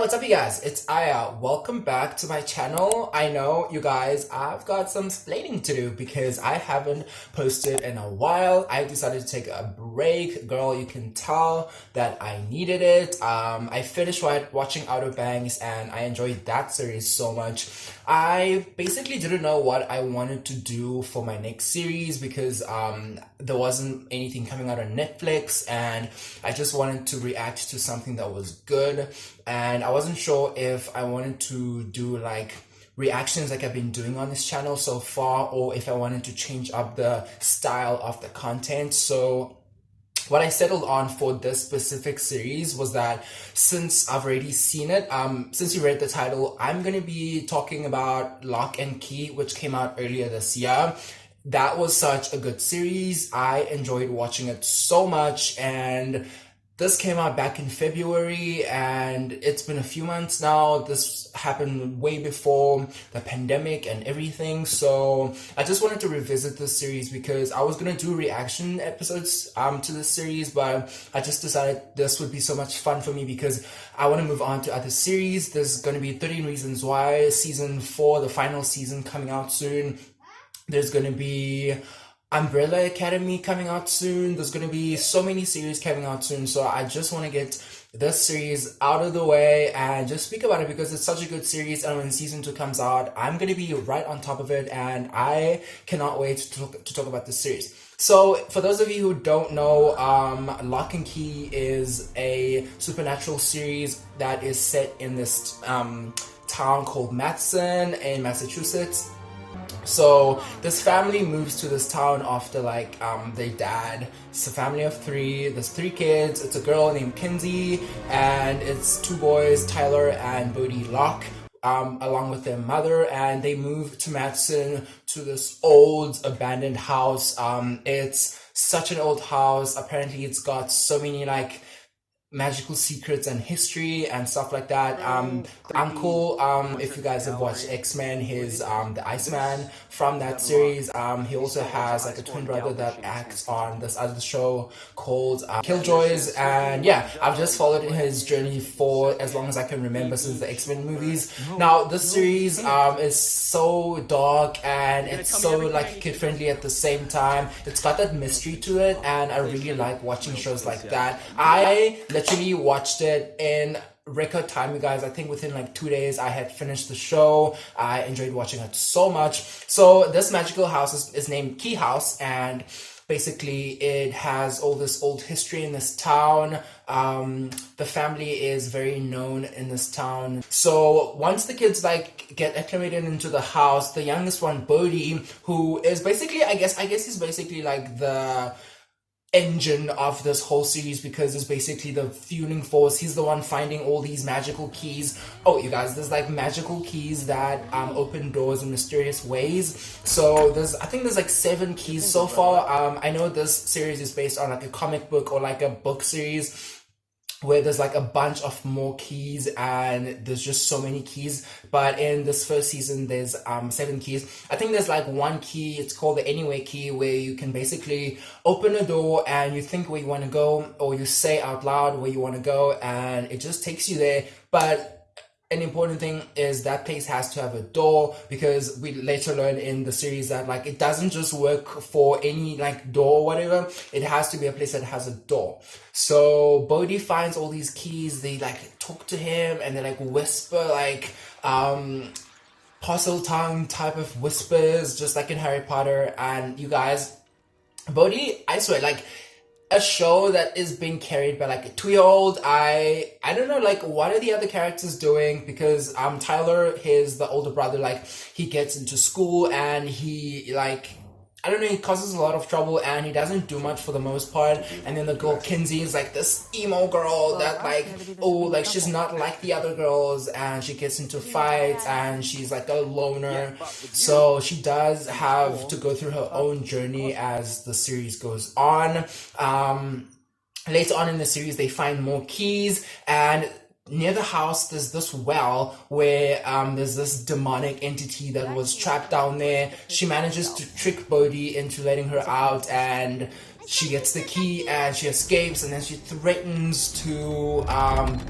what's up you guys? It's Aya. Welcome back to my channel. I know you guys, I've got some explaining to do because I haven't posted in a while. I decided to take a break. Girl, you can tell that I needed it. I finished watching Outer Banks and I enjoyed that series so much. I basically didn't know what I wanted to do for my next series because there wasn't anything coming out on Netflix and I just wanted to react to something that was good. And I wasn't sure if I wanted to do like reactions like I've been doing on this channel so far, or if I wanted to change up the style of the content. So what I settled on for this specific series was that since I've already seen it, since you read the title, I'm going to be talking about Locke Key, which came out earlier this year. That was such a good series. I enjoyed watching it so much, and this came out back in February and it's been a few months now. This happened way before the pandemic and everything. So I just wanted to revisit this series because I was going to do reaction episodes to this series, but I just decided this would be so much fun for me because I want to move on to other series. There's going to be 13 Reasons Why, season 4, the final season coming out soon. There's going to be Umbrella Academy coming out soon. There's going to be so many series coming out soon. So I just want to get this series out of the way and just speak about it because it's such a good series. And when season 2 comes out, I'm going to be right on top of it. And I cannot wait to talk about this series. So for those of you who don't know, Locke and Key is a supernatural series that is set in this town called Matha in Massachusetts. So this family moves to this town after like their dad. It's a family of 3. There's 3 kids. It's a girl named Kinsey and it's 2 boys, Tyler and Bodie Locke, along with their mother, and they move to Madison to this old abandoned house. It's such an old house. Apparently it's got so many like magical secrets and history and stuff like that. The uncle, if you guys have watched X-Men, he's the Iceman from that series. He also has like a twin brother that acts on this other show called Killjoys, and yeah, I've just followed his journey for as long as I can remember since the X-Men movies. Now this series is so dark and it's so like kid-friendly at the same time. It's got that mystery to it and I really like watching shows like that. I literally watched it in record time, you guys. I think within like 2 days I had finished the show. I enjoyed watching it so much. So this magical house is named Key House, and basically it has all this old history in this town. The family is very known in this town. So once the kids like get acclimated into the house, the youngest one, Bodie, who is basically, I guess he's basically like the engine of this whole series because it's basically the fueling force. He's the one finding all these magical keys. Oh, you guys, there's like magical keys that open doors in mysterious ways. So I think there's like 7 keys so far. I know this series is based on like a comic book or like a book series where there's like a bunch of more keys and there's just so many keys, but in this first season there's 7 keys. I think there's like 1 key, it's called the Anyway key, where you can basically open a door and you think where you want to go, or you say out loud where you want to go and it just takes you there. But an important thing is that place has to have a door, because we later learn in the series that like it doesn't just work for any like door or whatever. It has to be a place that has a door. So Bodhi finds all these keys. They like talk to him and they like whisper like parcel tongue type of whispers, just like in Harry Potter. And you guys, Bodhi, I swear, like a show that is being carried by like a 2-year-old. I don't know like what are the other characters doing, because Tyler, his the older brother, like he gets into school and he like, I don't know, he causes a lot of trouble and he doesn't do much for the most part. And then the girl Kinsey is like this emo girl that like, oh, like she's not like the other girls and she gets into fights and she's like a loner. So she does have to go through her own journey as the series goes on. Later on in the series they find more keys, and near the house there's this well where there's this demonic entity that was trapped down there. She manages to trick Bodhi into letting her out, and she gets the key and she escapes, and then she threatens to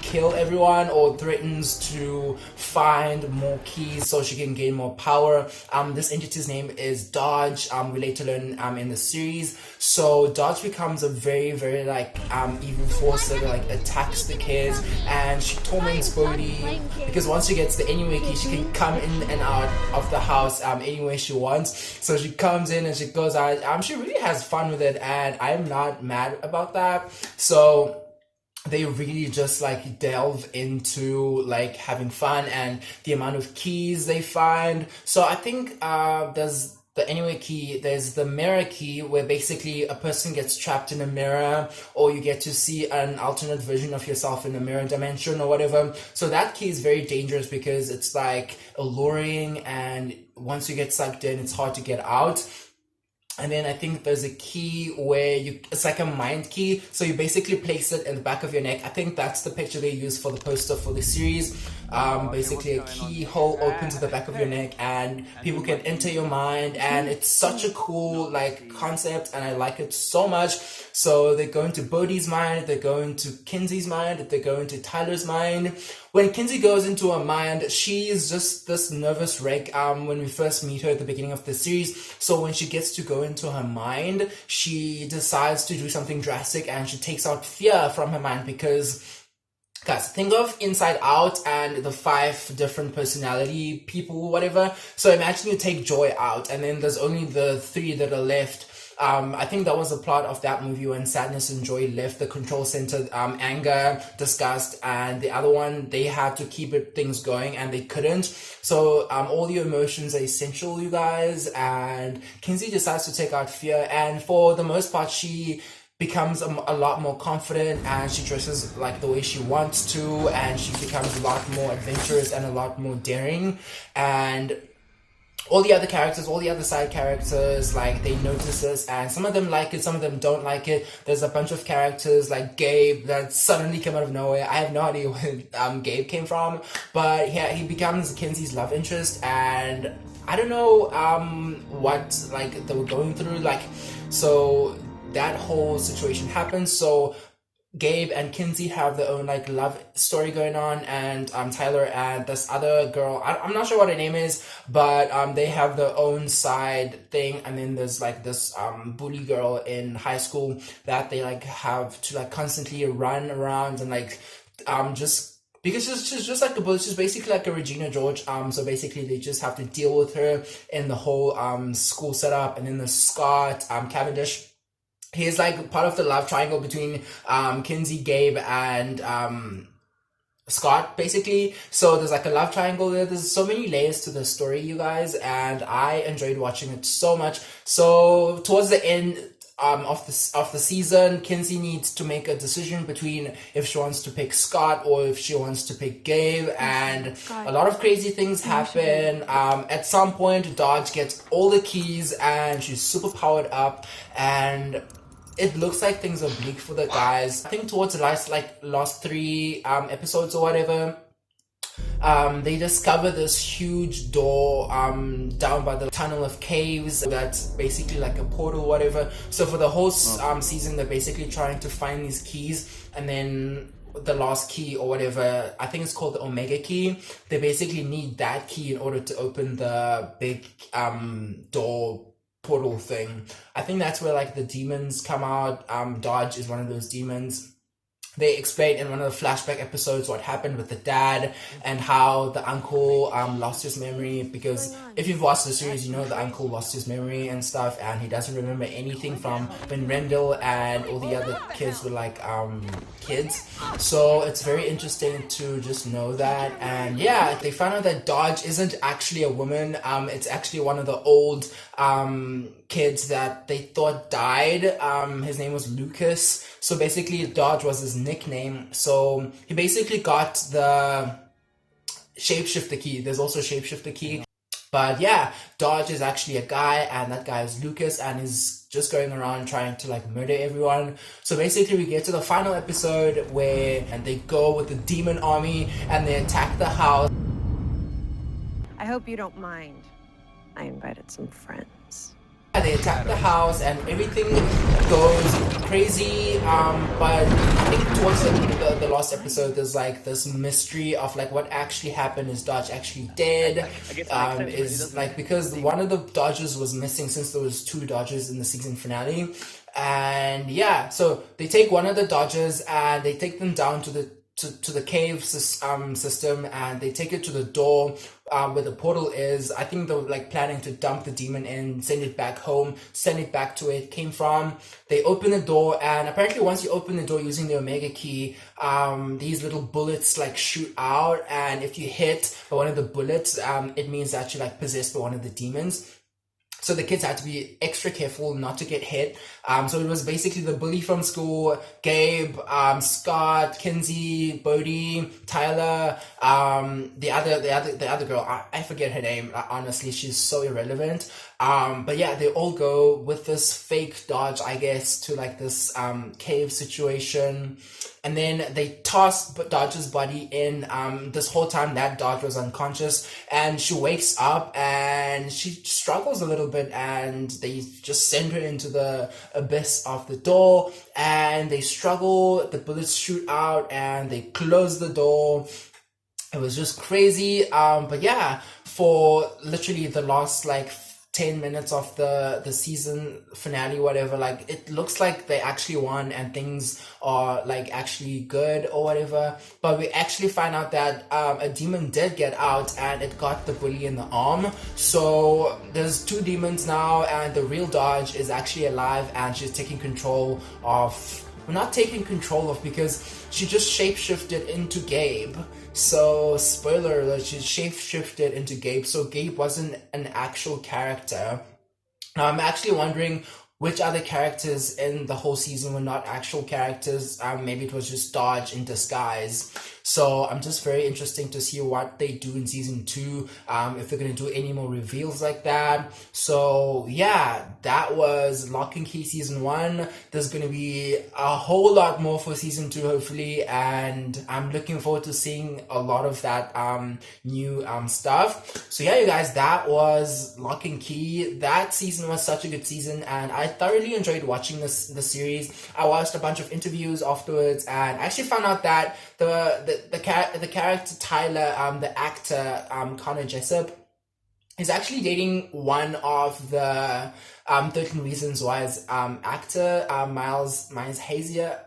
kill everyone, or threatens to find more keys so she can gain more power. This entity's name is Dodge. We later learn in the series. So Dodge becomes a very, very like evil force that like attacks the kids, and she torments Bodhi because once she gets the anyway key, she can come in and out of the house any way she wants. So she comes in and she goes out. She really has fun with it, and I'm not mad about that. So they really just like delve into like having fun and the amount of keys they find. So I think there's the anyway key, there's the mirror key, where basically a person gets trapped in a mirror, or you get to see an alternate version of yourself in a mirror dimension or whatever. So that key is very dangerous because it's like alluring, and once you get sucked in, it's hard to get out. And then I think there's a key where it's like a mind key. So you basically place it in the back of your neck. I think that's the picture they use for the poster for the series. Basically a keyhole opens at the back of your neck and people can enter your mind. And it's such a cool like concept, and I like it so much. So they go into Bodhi's mind, they go into Kinsey's mind, they go into Tyler's mind. When Kinsey goes into her mind, she's just this nervous wreck when we first meet her at the beginning of the series. So when she gets to go into her mind, she decides to do something drastic, and she takes out fear from her mind because, guys, think of Inside Out and the 5 different personality people, whatever. So imagine you take joy out, and then there's only the 3 that are left. I think that was the plot of that movie when sadness and joy left the control center. Anger, disgust, and the other one, they had to keep things going and they couldn't. So all the emotions are essential, you guys. And Kinsey decides to take out fear, and for the most part, she becomes a lot more confident, and she dresses like the way she wants to, and she becomes a lot more adventurous and a lot more daring. And all the other characters, all the other side characters, like, they notice this, and some of them like it, some of them don't like it. There's a bunch of characters like Gabe that suddenly came out of nowhere. I have no idea where Gabe came from, but yeah, he becomes Kinsey's love interest, and I don't know what like they were going through, like, so that whole situation happens. So Gabe and Kinsey have their own like love story going on, and Tyler and this other girl, I'm not sure what her name is, but they have their own side thing. And then there's like this bully girl in high school that they like have to like constantly run around and like just because she's just like she's basically like a Regina George. So basically they just have to deal with her in the whole school setup. And then there's Scott Cavendish. He's like part of the love triangle between Kinsey, Gabe, and Scott, basically. So there's like a love triangle there. There's so many layers to the story, you guys, and I enjoyed watching it so much. So towards the end of the season, Kinsey needs to make a decision between if she wants to pick Scott or if she wants to pick Gabe, and a lot of crazy things happen. At some point, Dodge gets all the keys and she's super powered up, and it looks like things are bleak for the guys. I think towards the last 3 episodes or whatever, they discover this huge door down by the tunnel of caves that's basically like a portal or whatever. So for the whole season, they're basically trying to find these keys, and then the last key or whatever, I think it's called the Omega key, they basically need that key in order to open the big door portal thing. I think that's where like the demons come out. Dodge is one of those demons. They explain in one of the flashback episodes what happened with the dad and how the uncle lost his memory, because if you've watched the series, you know the uncle lost his memory and stuff, and he doesn't remember anything from when Rendell and all the other kids were like kids. So it's very interesting to just know that. And yeah, they found out that Dodge isn't actually a woman. It's actually one of the old kids that they thought died. His name was Lucas. So basically Dodge was his nickname. So he basically got the shapeshifter key. There's also shapeshifter key. But yeah, Dodge is actually a guy, and that guy is Lucas, and he's just going around trying to like murder everyone. So basically we get to the final episode where they go with the demon army and they attack the house. I hope you don't mind. I invited some friends. They attack the house and everything goes crazy. But I think towards the last episode, there's like this mystery of like what actually happened. Is Dodge actually dead? Is like because one of the Dodgers was missing since there was two Dodgers in the season finale. And yeah, so they take one of the Dodgers and they take them down to the cave system, and they take it to the door where the portal is. I think they're like planning to dump the demon in, send it back home, send it back to where it came from. They open the door, and apparently once you open the door using the Omega Key, these little bullets like shoot out, and if you hit by one of the bullets, it means that you're like possessed by one of the demons. So the kids had to be extra careful not to get hit. So it was basically the bully from school, Gabe, Scott, Kinsey, Bodie, Tyler, the other girl. I forget her name. Honestly, she's so irrelevant. But yeah, they all go with this fake Dodge, I guess, to like this cave situation. And then they toss Dodge's body in. This whole time that Dodge was unconscious, and she wakes up and she struggles a little bit, and they just send her into the abyss of the door, and they struggle. The bullets shoot out, and they close the door. It was just crazy. But yeah, for literally the last like 10 minutes of the season finale, whatever, like it looks like they actually won and things are like actually good or whatever. But we actually find out that a demon did get out, and it got the bully in the arm. So there's two demons now, and the real Dodge is actually alive, and she's taking control of, well, not taking control of, because she just shapeshifted into Gabe. So, spoiler alert, she shapeshifted into Gabe, so Gabe wasn't an actual character. Now, I'm actually wondering which other characters in the whole season were not actual characters. Maybe it was just Dodge in disguise. So I'm just very interested to see what they do in season 2, if they're going to do any more reveals like that. So yeah, that was Locke Key season 1. There's going to be a whole lot more for season 2, hopefully, and I'm looking forward to seeing a lot of that new stuff. So yeah, you guys, that was Locke Key. That season was such a good season, and I thoroughly enjoyed watching the series. I watched a bunch of interviews afterwards, and I actually found out that the character Tyler, the actor Connor Jessup, is actually dating one of the 13 Reasons Why's actor, Miles Hazier.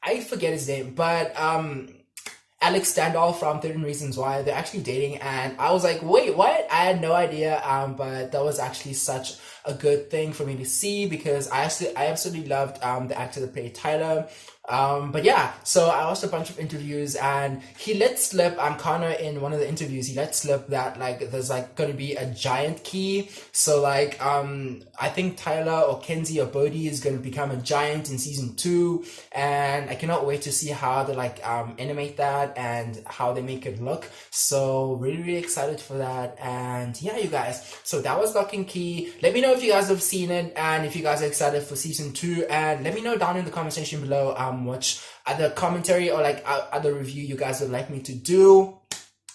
I forget his name, but Alex Standall from 13 Reasons Why, they're actually dating, and I was like, wait, what? I had no idea, but that was actually such a good thing for me to see, because I absolutely loved the actor that played Tyler. But yeah, so I watched a bunch of interviews, and he let slip, Connor, in one of the interviews, he let slip that like there's like gonna be a giant key. So like I think Tyler or Kenzie or Bodhi is gonna become a giant in season 2, and I cannot wait to see how they like animate that and how they make it look. So really excited for that. And yeah, you guys, so that was Locke Key. Let me know if you guys have seen it, and if you guys are excited for season 2, and let me know down in the comment section below which other commentary or like other review you guys would like me to do,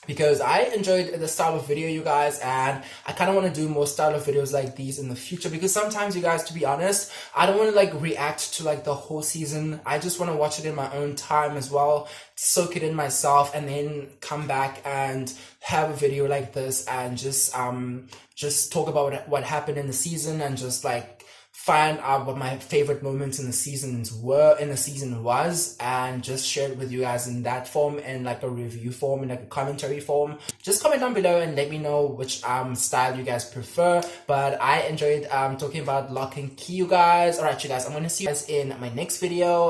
because I enjoyed the style of video, you guys, and I kind of want to do more style of videos like these in the future, because sometimes, you guys, to be honest, I don't want to like react to like the whole season. I just want to watch it in my own time as well, soak it in myself, and then come back and have a video like this and just talk about what happened in the season, and just like find out what my favorite moments in the season was, and just share it with you guys in that form, in like a review form, in like a commentary form. Just comment down below and let me know which style you guys prefer. But I enjoyed talking about Locke Key, you guys. Alright, you guys, I'm gonna see you guys in my next video.